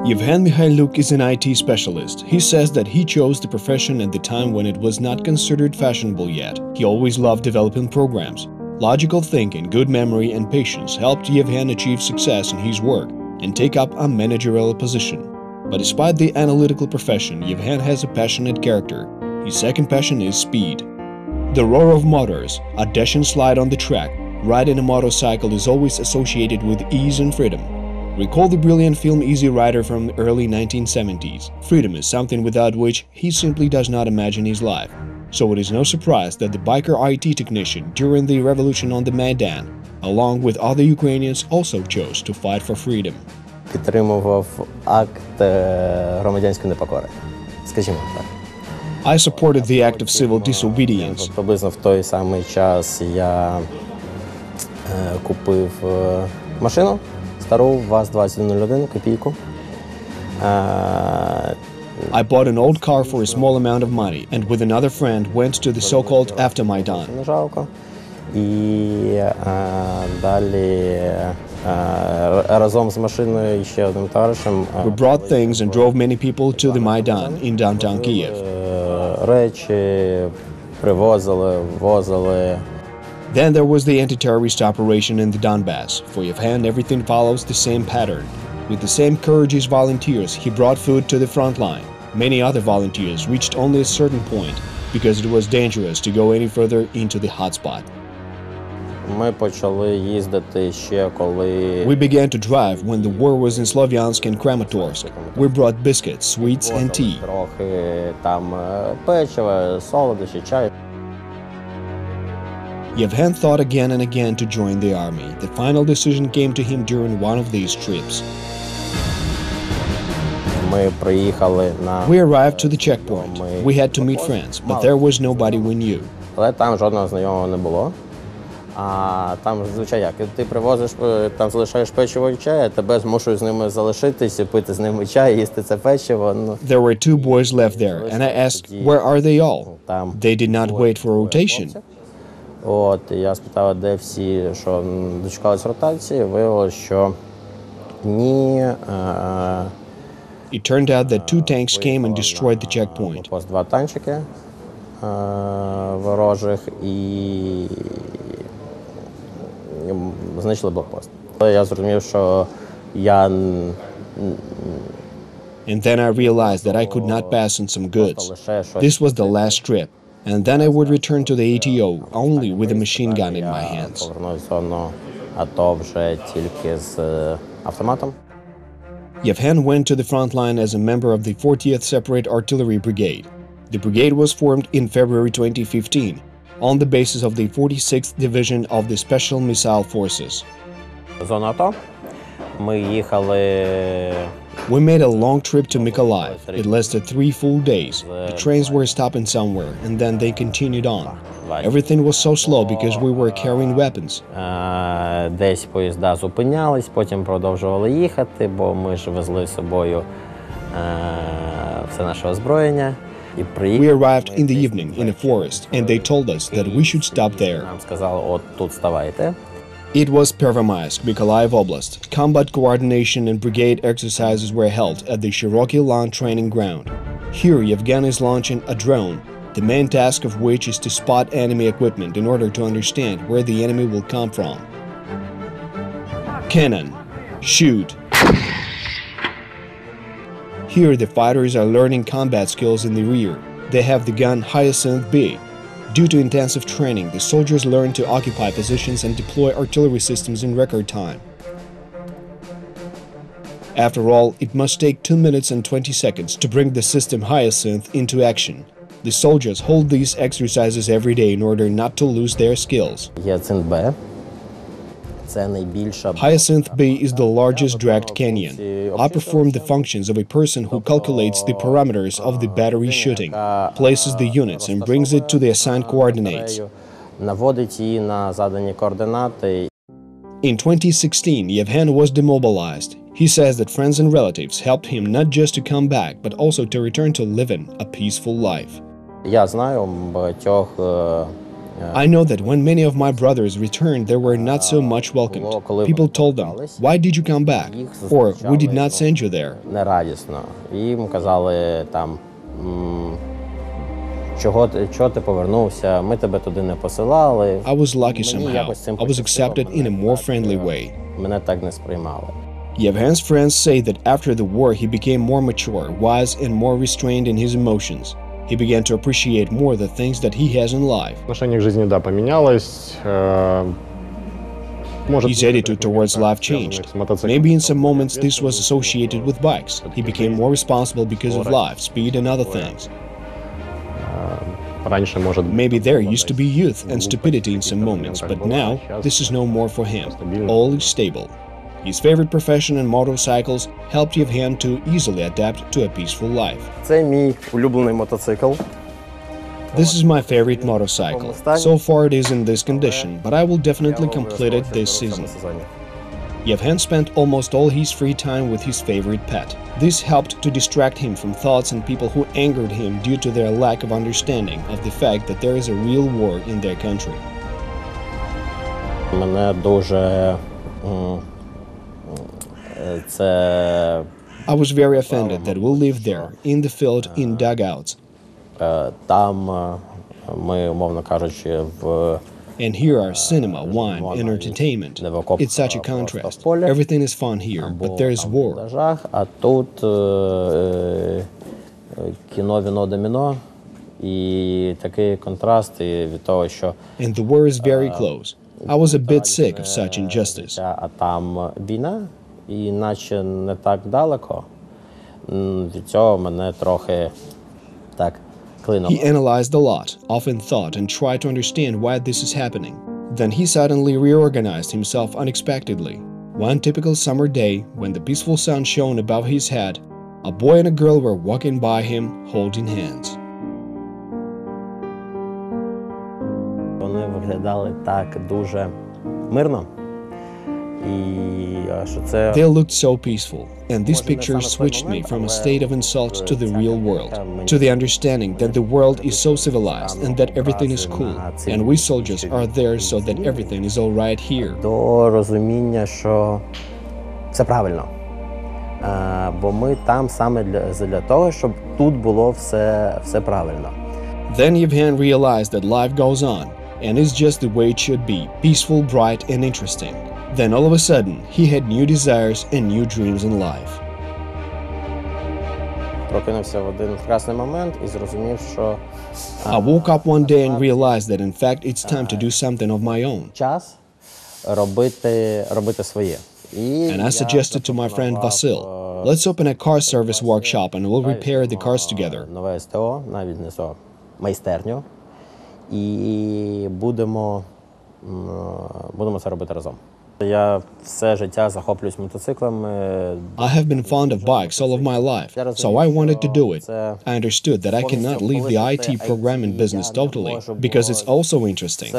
Yevhen Mykhailiuk is an IT specialist. He says that he chose the profession at the time when it was not considered fashionable yet. He always loved developing programs. Logical thinking, good memory and patience helped Yevhen achieve success in his work and take up a managerial position. But despite the analytical profession, Yevhen has a passionate character. His second passion is speed. The roar of motors, a dash and slide on the track, riding a motorcycle is always associated with ease and freedom. Recall the brilliant film Easy Rider from the early 1970s. Freedom is something without which he simply does not imagine his life. So it is no surprise that the biker IT technician during the revolution on the Maidan, along with other Ukrainians, also chose to fight for freedom. Підтримував акт громадянської непокори, скажімо так. I supported the act of civil disobedience. Приблизно в той самий час я купив машину стару ВАЗ-2101, копійку. I bought an old car for a small amount of money and with another friend went to the so-called after Maidan. Не жалко. І далі разом з машиною і ще одним товаришем We brought things and drove many people to the Maidan in downtown Kiev. Речі привозили, ввозили. Then there was the anti-terrorist operation in the Donbass. For Yevhen, everything follows the same pattern. With the same courage as volunteers, he brought food to the front line. Many other volunteers reached only a certain point because it was dangerous to go any further into the hotspot. Ми почали їздити ще коли We began to drive when the war was in Slavyansk and Kramatorsk. We brought biscuits, sweets and tea. трохи там печива, солодощі, чай. Yevhen thought again and again to join the army. The final decision came to him during one of these trips. Ми приїхали на We arrived to the checkpoint. We had to meet friends, but there was nobody we knew. Але там жодного знайомого не було. А там зазвичай як, ти привозиш, там залишаєш печиво і чай, а тебе змушують з ними залишитися, пити з ними чай, їсти це печиво. There were two boys left there, and I asked, where are they all? They did not wait for rotation. От, я спитав, де всі, що дочекались ротації, виявилося, що ні. It turned out that two tanks came and destroyed the checkpoint. Два танчики ворожих і знищили блокпост. Я зрозумів, що я... And then I realized that I could not pass on some goods. This was the last trip. And then I would return to the ATO, only with a machine gun in my hands. ATO вже тільки з автоматом. Yevhen went to the front line as a member of the 40th Separate Artillery Brigade. The brigade was formed in February 2015 on the basis of the 46th Division of the Special Missile Forces. Зона АТО. Ми їхали... We made a long trip to Mykolaiv. It lasted 3 full days. The trains were stopping somewhere, and then they continued on. Everything was so slow because we were carrying weapons. Десь поїзда зупинялись, потім продовжували їхати, бо ми ж везли з собою все наше озброєння. We arrived in the evening in a forest, and they told us that we should stop there. Нам сказали, от тут ставайте. It was Pervomaisk, Mykolaiv Oblast. Combat coordination and brigade exercises were held at the Shiroky Lan training ground. Here, Evgeny is launching a drone, the main task of which is to spot enemy equipment in order to understand where the enemy will come from. Cannon. Shoot. Here, the fighters are learning combat skills in the rear. They have the gun Hyacinth B. Due to intensive training, the soldiers learn to occupy positions and deploy artillery systems in record time. After all, it must take 2 minutes and 20 seconds to bring the system Hyacinth into action. The soldiers hold these exercises every day in order not to lose their skills. Hyacinth B is the largest dragged canyon. I perform the functions of a person who calculates the parameters of the battery shooting, places the units and brings it to the assigned coordinates. In 2016, Yevhen was demobilized. He says that friends and relatives helped him not just to come back, but also to return to living a peaceful life. Я знаю багатьох I know that when many of my brothers returned, they were not so much welcomed. People told them, "Why did you come back?" Or, "We did not send you there." Нерадісно. Їм казали там, чого ти повернувся, ми тебе туди не посилали. I was lucky somehow. I was accepted in a more friendly way. Мене так не сприймали. Yevhen's friends say that after the war he became more mature, wise and more restrained in his emotions. He began to appreciate more the things that he has in life. Отношение к жизни, да, поменялось. His attitude towards life changed. Maybe in some moments this was associated with bikes. He became more responsible because of life, speed and other things. Maybe there used to be youth and stupidity in some moments, but now this is no more for him. All is stable. His favorite profession and motorcycles helped Yevhen to easily adapt to a peaceful life. Це мій улюблений мотоцикл. This is my favorite motorcycle. So far it is in this condition, but I will definitely complete it this season. Yevhen spent almost all his free time with his favorite pet. This helped to distract him from thoughts and people who angered him due to their lack of understanding of the fact that there is a real war in their country. Мене дуже I was very offended that we lived there, in the field, in dugouts. Там ми, умовно кажучи, в And here are cinema, wine, and entertainment. It's such a contrast. Everything is fun here, but there is war. А тут кіно, віно, доміно. І такий контраст від того, що And the war is very close. I was a bit sick of such injustice. А там війна, і наче не так далеко. Від цього мене трохи так клинуло. He analyzed a lot, often thought, and tried to understand why this is happening. Then he suddenly reorganized himself unexpectedly. One typical summer day, when the peaceful sun shone above his head, a boy and a girl were walking by him, holding hands. Вони виглядали так дуже мирно. They looked so peaceful, and this picture switched me from a state of insult to the real world, to the understanding that the world is so civilized and that everything is cool, and we soldiers are there so that everything is all right here. До розуміння, що це правильно. Бо ми там саме для того, щоб тут було все правильно. Then Yevhen realized that life goes on, and is just the way it should be, peaceful, bright, and interesting. Then all of a sudden, he had new desires and new dreams in life. Прокинувся в один прекрасний момент і зрозумів, що I woke up one day and realized that in fact it's time to do something of my own. час робити своє. And I suggested to my friend Vasil, let's open a car service workshop and we'll repair the cars together. Нове СТО, навіть не СТО, майстерню. І будемо це робити разом. Я все життя захоплююсь мотоциклами. I have been fond of bikes all of my life, so I wanted to do it. I understood that I cannot leave the IT programming business totally, because it's also interesting.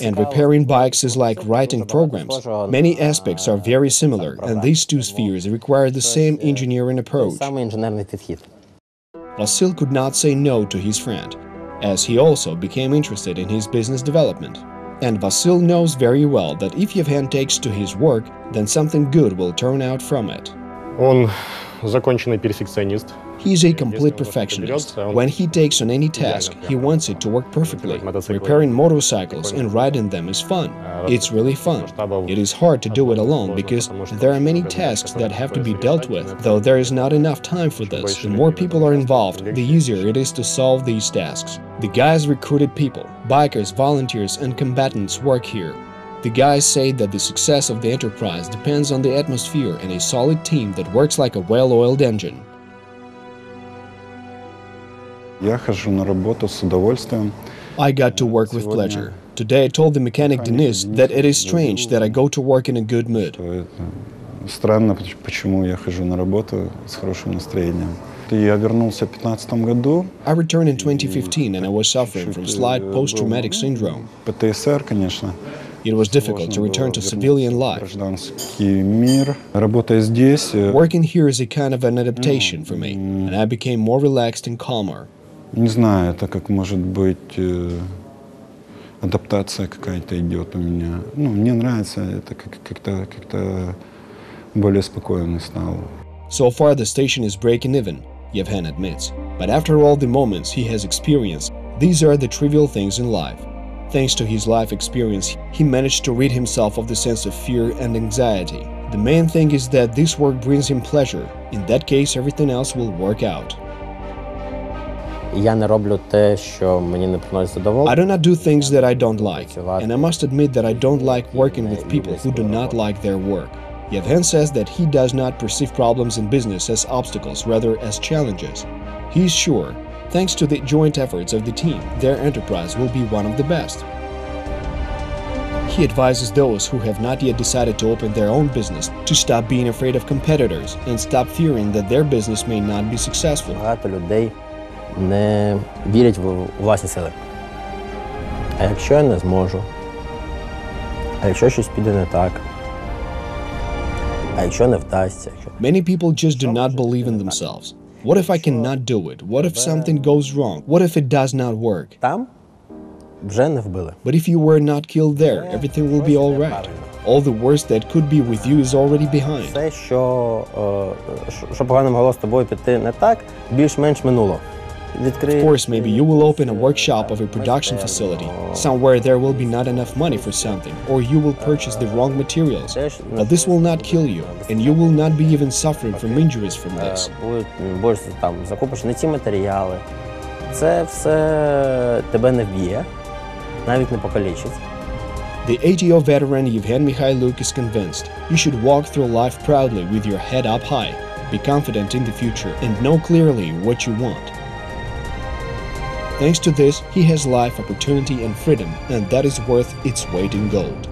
And repairing bikes is like writing programs. Many aspects are very similar, and these two spheres require the same engineering approach. Саме інженерний підхід. Vasil could not say no to his friend, as he also became interested in his business development. And Vasil knows very well that if Yevhen takes to his work, then something good will turn out from it. Он законченный перфекционист. He is a complete perfectionist. When he takes on any task, he wants it to work perfectly. Repairing motorcycles and riding them is fun. It's really fun. It is hard to do it alone because there are many tasks that have to be dealt with, though there is not enough time for this. The more people are involved, the easier it is to solve these tasks. The guys recruited people, bikers, volunteers, and combatants work here. The guys say that the success of the enterprise depends on the atmosphere and a solid team that works like a well-oiled engine. Я хожу на работу с удовольствием. I got to work with pleasure. Today I told the mechanic Denis that it is strange that I go to work in a good mood. Странно, почему я хожу на работу с хорошим настроением. Я вернулся в 2015 году. I returned in 2015 and I was suffering from slight post-traumatic syndrome. ПТСР, конечно. It was difficult to return to civilian life. Гражданский мир. Работая здесь. Working here is a kind of an adaptation for me, and I became more relaxed and calmer. Не знаю, это как может быть адаптация какая-то идет у меня. Ну, мне нравится, это как-то более спокойно стало. So far, the station is breaking even, Yevhen admits. But after all the moments he has experienced, these are the trivial things in life. Thanks to his life experience, he managed to rid himself of the sense of fear and anxiety. The main thing is that this work brings him pleasure. In that case, everything else will work out. Я не роблю те, що мені не приносить задоволення. I do not do things that I don't like, and I must admit that I don't like working with people who do not like their work. Yevhen says that he does not perceive problems in business as obstacles, rather as challenges. He is sure, thanks to the joint efforts of the team, their enterprise will be one of the best. He advises those who have not yet decided to open their own business to stop being afraid of competitors and stop fearing that their business may not be successful. Багато людей не вірять в власні сили. А якщо я не зможу? А якщо щось піде не так? А якщо не вдасться? Many people just do not believe in themselves. What if I cannot do it? What if something goes wrong? What if it does not work? Там вже не вбили. But if you were not killed there, everything will be all right. All the worst that could be with you is already behind. Все, що погано могло з тобою піти не так, більш-менш минуло. Of course, maybe you will open a workshop of a production facility, somewhere there will be not enough money for something, or you will purchase the wrong materials. But this will not kill you, and you will not be even suffering from injuries from this. Будеш там закупиш не ті матеріали. Це все тебе не вб'є, навіть не покалічить. The ATO veteran Yevhen Mykhailiuk is convinced you should walk through life proudly with your head up high, be confident in the future, and know clearly what you want. Thanks to this, he has life, opportunity, and freedom, and that is worth its weight in gold.